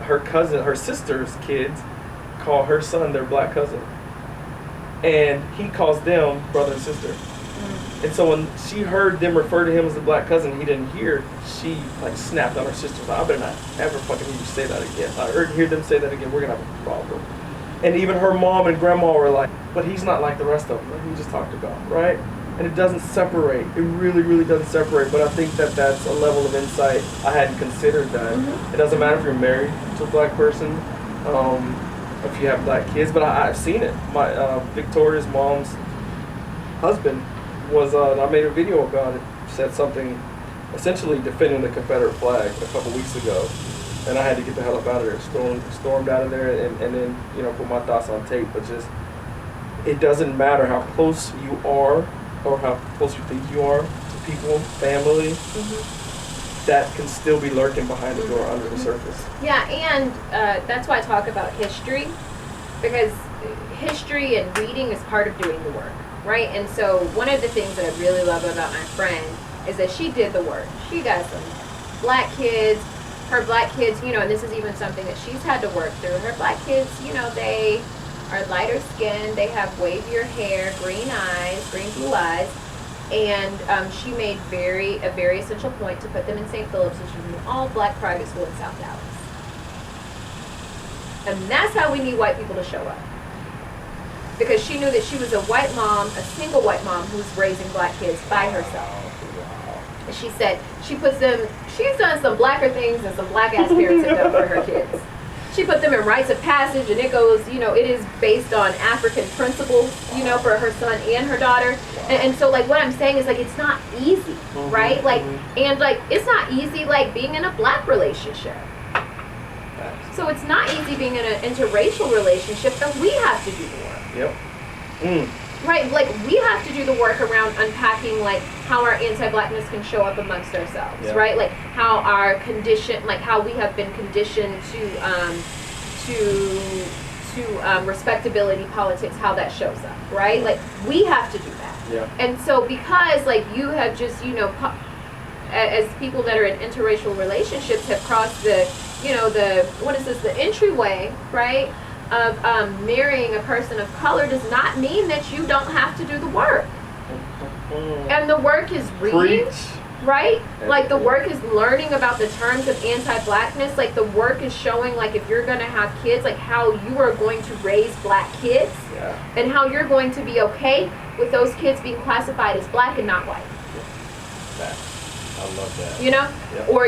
her sister's kids call her son their Black cousin, and he calls them brother and sister. And so when she heard them refer to him as the Black cousin he didn't hear, she like snapped on her sister. Like, I better not ever fucking hear you say that again. Hear them say that again, we're gonna have a problem. And even her mom and grandma were like, but he's not like the rest of them, like we just talked about, right? And it doesn't separate. It really, really doesn't separate. But I think that that's a level of insight I hadn't considered. That it doesn't matter if you're married to a Black person, if you have Black kids. But I've seen it. My Victoria's mom's husband was. I made a video about it. Said something, essentially defending the Confederate flag a couple weeks ago, and I had to get the hell up out of there. Stormed out of there, and then put my thoughts on tape. But just, it doesn't matter how close you are, or how close you think you are to people, family, that can still be lurking behind the door under the surface. Yeah, and that's why I talk about history, because history and reading is part of doing the work, right? And so one of the things that I really love about my friend is that she did the work. She got some Black kids, her Black kids, and this is even something that she's had to work through. Her Black kids, they are lighter skinned, they have wavier hair, green eyes, green blue eyes, and she made a very essential point to put them in St. Philip's, which is an all Black private school in South Dallas. And that's how we need white people to show up. Because she knew that she was a white mom, a single white mom who was raising Black kids by herself. And she said she's done some Blacker things than some Black ass parents have done for her kids. She put them in rites of passage, and it goes, it is based on African principles, for her son and her daughter. And so, like, what I'm saying is, like, it's not easy, right? Like, and, like, it's not easy, like, being in a Black relationship. So it's not easy being in an interracial relationship, and we have to do the work. Yep. Right, like, we have to do the work around unpacking, like, how our anti-Blackness can show up amongst ourselves, right? Like, how our condition, like, how we have been conditioned to respectability politics, how that shows up, right? Like, we have to do that. Yeah. And so because, like, you have just, as people that are in interracial relationships have crossed the entryway, right? Of marrying a person of color does not mean that you don't have to do the work. And the work is reading, right? Like, the work is learning about the terms of anti-Blackness. Like, the work is showing, like, if you're going to have kids, like, how you are going to raise Black kids, and how you're going to be okay with those kids being classified as Black and not white. I love that. Or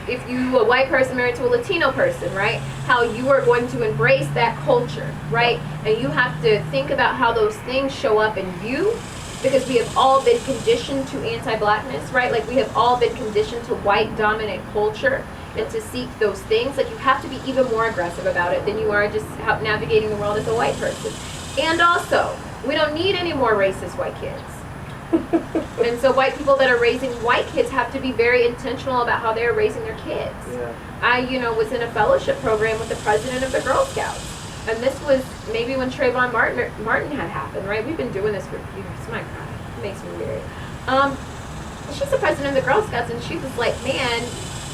if you a white person married to a Latino person, right? How you are going to embrace that culture, right? And you have to think about how those things show up in you, because we have all been conditioned to anti-Blackness, right? Like, we have all been conditioned to white dominant culture and to seek those things. Like, you have to be even more aggressive about it than you are just navigating the world as a white person. And also, we don't need any more racist white kids. And so white people that are raising white kids have to be very intentional about how they're raising their kids. I, was in a fellowship program with the president of the Girl Scouts. And this was maybe when Trayvon Martin had happened, right? We've been doing this for years. My God, it makes me weary. She's the president of the Girl Scouts, and she was like, man,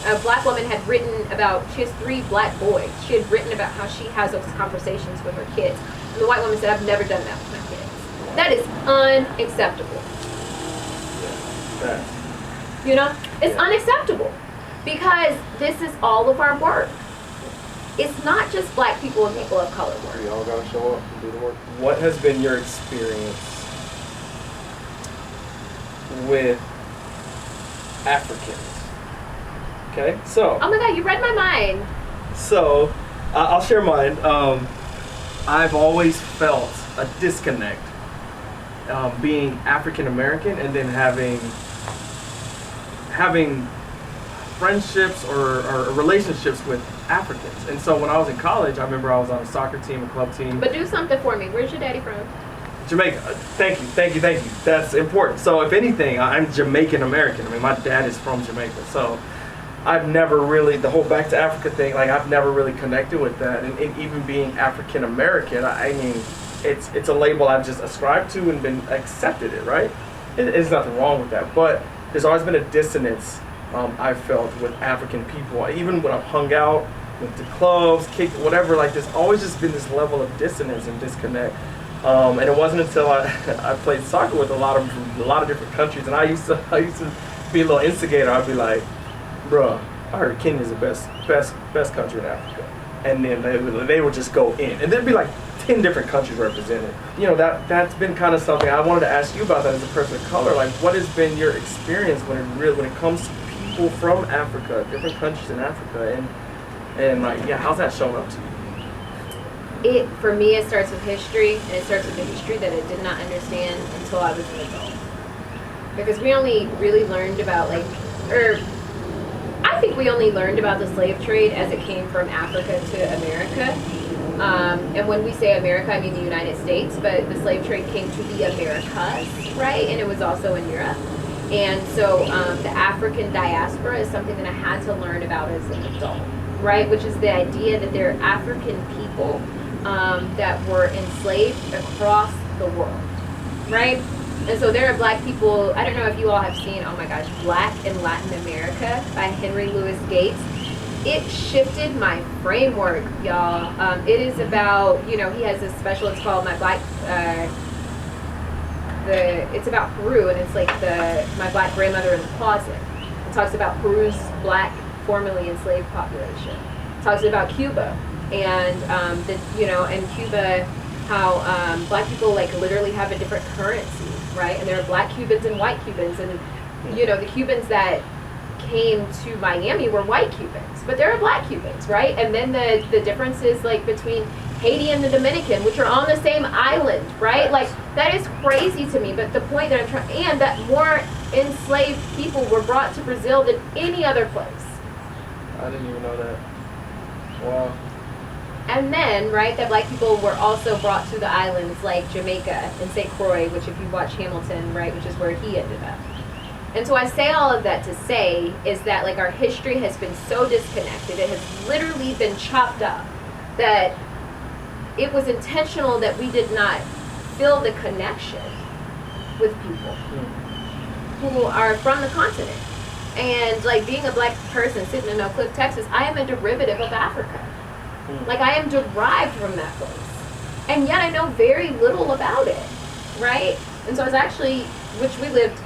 a Black woman had written about, she has 3 Black boys. She had written about how she has those conversations with her kids. And the white woman said, I've never done that with my kids. That is unacceptable. Facts. You know? It's unacceptable. Because this is all of our work. It's not just black people and people of color work. We all gotta show up and do the work. What has been your experience with Africans? Okay, so. Oh my God, you read my mind. So, I'll share mine. I've always felt a disconnect being African American and then having friendships or relationships with Africans. And so when I was in college, I remember I was on a soccer team, a club team. But do something for me. Where's your daddy from? Jamaica. Thank you. That's important. So if anything, I'm Jamaican American. I mean, my dad is from Jamaica. So I've never really, the whole back to Africa thing, like I've never really connected with that. And even being African American, I mean, it's a label I've just ascribed to and been accepted it, right? There's nothing wrong with that. But there's always been a dissonance I've felt with African people. Even when I've hung out, went to clubs, kicked, whatever, like there's always just been this level of dissonance and disconnect. And it wasn't until I played soccer with a lot of different countries, and I used to be a little instigator. I'd be like, bruh, I heard Kenya's the best country in Africa. And then they would just go in. And there'd be like 10 different countries represented. You know, that's been kind of something I wanted to ask you about that as a person of color. Like, what has been your experience when it comes to people from Africa, different countries in Africa, and like, yeah, how's that shown up to you? For me, it starts with history, and it starts with the history that I did not understand until I was an adult. Because we only really learned about I think we only learned about the slave trade as it came from Africa to America. And when we say America, I mean the United States, but the slave trade came to the Americas, right? And it was also in Europe. And so the African diaspora is something that I had to learn about as an adult, right? Which is the idea that there are African people that were enslaved across the world, right? And so there are black people, I don't know if you all have seen, oh my gosh, Black in Latin America by Henry Louis Gates. It shifted my framework, y'all. It is about, you know, he has this special, it's called it's about Peru, and it's like My Black Grandmother in the Closet. It talks about Peru's black, formerly enslaved population. It talks about Cuba, and in Cuba, how black people like literally have a different currency, right? And there are black Cubans and white Cubans, and you know, the Cubans that came to Miami were white Cubans, but there are black Cubans, right? And then the difference is like between Haiti and the Dominican, which are on the same island, right? Like that is crazy to me. But the point that I'm trying, and that more enslaved people were brought to Brazil than any other place. I didn't even know that. Wow. And then, right, that black people were also brought to the islands like Jamaica and St. Croix, which if you watch Hamilton, right, which is where he ended up. And so I say all of that to say is that like our history has been so disconnected, it has literally been chopped up, that it was intentional that we did not feel the connection with people who are from the continent. And like being a black person sitting in Oak Cliff, Texas, I am a derivative of Africa. Like I am derived from that place. And yet I know very little about it, right? And so I was actually, which we lived,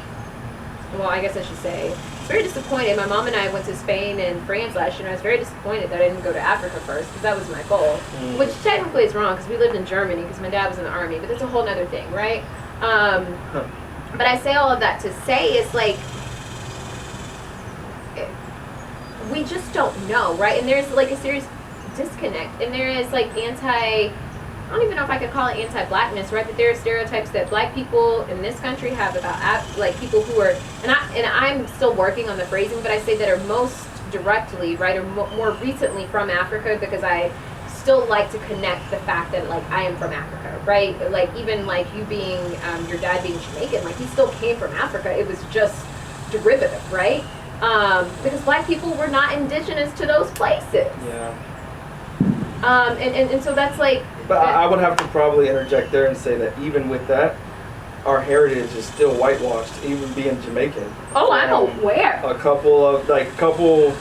well, I guess I should say, I was very disappointed. My mom and I went to Spain and France last year, and I was very disappointed that I didn't go to Africa first, because that was my goal. Which technically is wrong, because we lived in Germany, because my dad was in the army, but that's a whole other thing, right? But I say all of that to say it's like, we just don't know, right? And there's like a serious disconnect, and there is like I don't even know if I could call it anti-blackness, right? But there are stereotypes that black people in this country have about like people who are, and I'm still working on the phrasing, but I say that are most directly, right, or more recently from Africa, because I still like to connect the fact that like I am from Africa, right? Like even like you being, your dad being Jamaican, like he still came from Africa. It was just derivative, right? Because black people were not indigenous to those places. Yeah. And so that's like. But I would have to probably interject there and say that even with that, our heritage is still whitewashed, even being Jamaican. Oh, I'm aware. A couple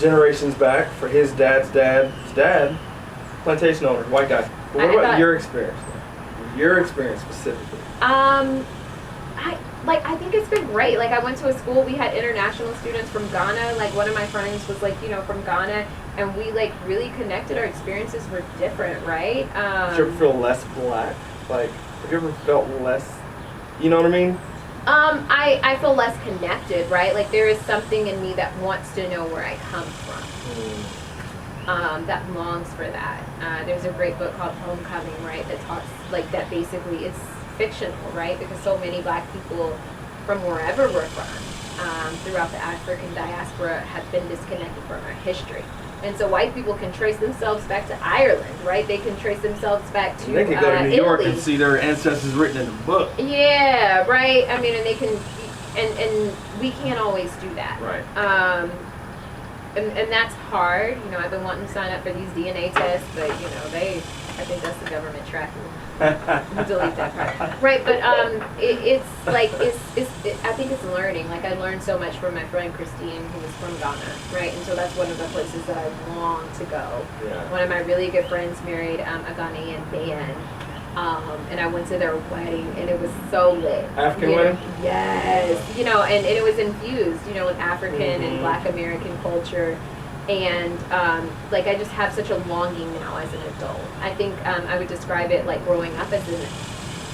generations back, for his dad's dad, plantation owner, white guy. But what about your experience? Your experience specifically. I think it's been great. Like, I went to a school, we had international students from Ghana. Like, one of my friends was, like, you know, from Ghana, and we, like, really connected. Our experiences were different, right? Did you ever feel less black? Like, have you ever felt less, you know what I mean? I feel less connected, right? Like, there is something in me that wants to know where I come from. That longs for that. There's a great book called Homecoming, right? That talks, like, that basically it's fictional, right? Because so many black people from wherever we're from, throughout the African diaspora, have been disconnected from our history. And so white people can trace themselves back to Ireland, right? They can trace themselves back to they can go to New York Italy. And see their ancestors written in the book. Yeah, right. I mean, and they can, and we can't always do that. Right. And that's hard. You know, I've been wanting to sign up for these DNA tests, but you know, I think that's the government tracking. We'll delete that part. Right, but it's like I think it's learning. Like, I learned so much from my friend Christine, who was from Ghana, right? And so that's one of the places that I long to go. Yeah. One of my really good friends married a Ghanaian man. And I went to their wedding, and it was so lit. African wedding? Yes. You know, and it was infused, you know, with African and Black American culture. And, like, I just have such a longing now as an adult. I think I would describe it like growing up as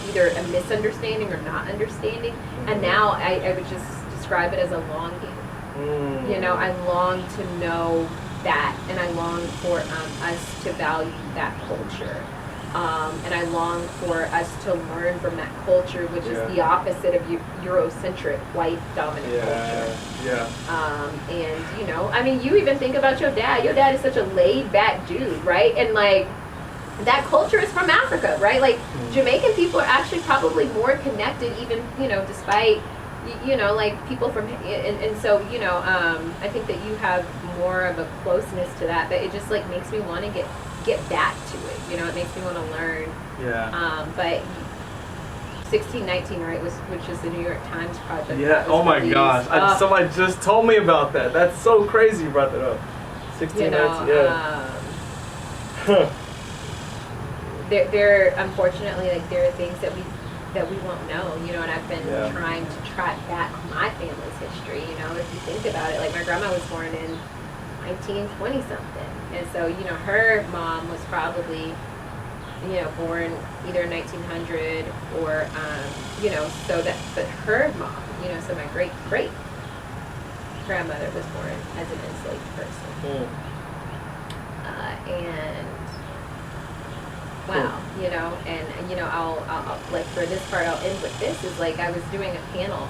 either a misunderstanding or not understanding. And now I would just describe it as a longing. You know, I long to know that, and I long for us to value that culture. And I long for us to learn from that culture, which is the opposite of Eurocentric, white dominant culture. Yeah. And you know, I mean, you even think about your dad. Your dad is such a laid back dude, right? And like, that culture is from Africa, right? Like, Jamaican people are actually probably more connected, even, you know, despite, you know, like people from, and so, you know, I think that you have more of a closeness to that, but it just like makes me want to get back to it. You know, it makes me want to learn. Yeah. But 1619, right, which is the New York Times project. Yeah. Oh my gosh! Somebody just told me about that. That's so crazy. You brought that up. 1619. You know, there unfortunately, like, there are things that we won't know. You know, and I've been trying to track back my family's history. You know, if you think about it, like, my grandma was born in 1920 something. And so, you know, her mom was probably, you know, born either 1900 or, you know, so that, but her mom, you know, so my great grandmother was born as an enslaved person. And wow, you know, and, you know, I'll like, for this part, I'll end with this, is like, I was doing a panel.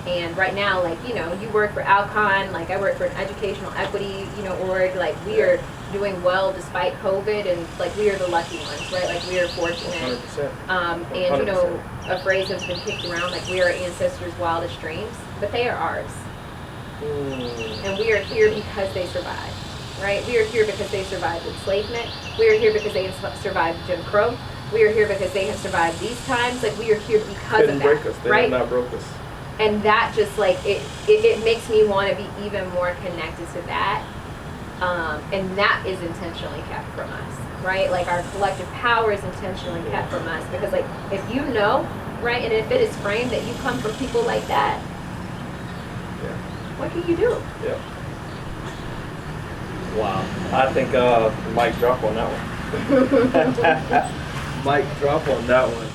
And right now, like, you know, you work for Alcon, like, I work for an educational equity, you know, org. Like, we are doing well despite COVID, and like, we are the lucky ones, right? Like, we are fortunate. 100%. And, you know, a phrase has been kicked around, like, we are our ancestors' wildest dreams, but they are ours. And we are here because they survived, right? We are here because they survived enslavement. We are here because they survived Jim Crow. We are here because they have survived these times. Like, we are here because of that, break us. They right? have not broke us. And that just, like, it makes me want to be even more connected to that. And that is intentionally kept from us, right? Like, our collective power is intentionally kept from us. Because, like, if you know, right, and if it is framed that you come from people like that, what can you do? Yeah. Wow. I think mic drop on that one. Mic drop on that one.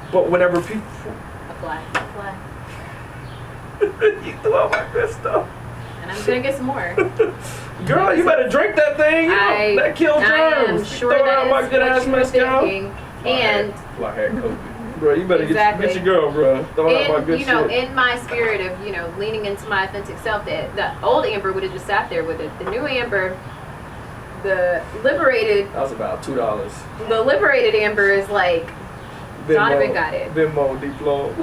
But whenever people... A fly. You threw out my good stuff. And I'm going to get some more. Girl, you better drink that thing. You know, that kills germs. I am sure throw that out is my good ass mezcal. And... Fly hair coat. Bro, you better get your girl, bro. Throw out my good shit. You know, in my spirit of, you know, leaning into my authentic self, the old Amber would have just sat there with it. The new Amber, the liberated... That was about $2. The liberated Amber is like... Donovan got it. Venmo, Diplo.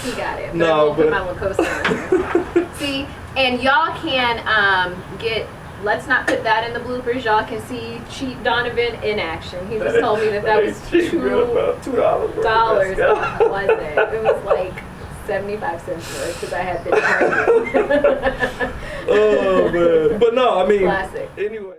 He got it. But No, I won't but... put my Lacoste on there. See, and y'all can get... Let's not put that in the bloopers. Y'all can see cheap Donovan in action. He just told me that was $2. $2. It wasn't. It was like 75 cents more because I had been drinking. Oh man! But no, I mean, Classic. Anyway.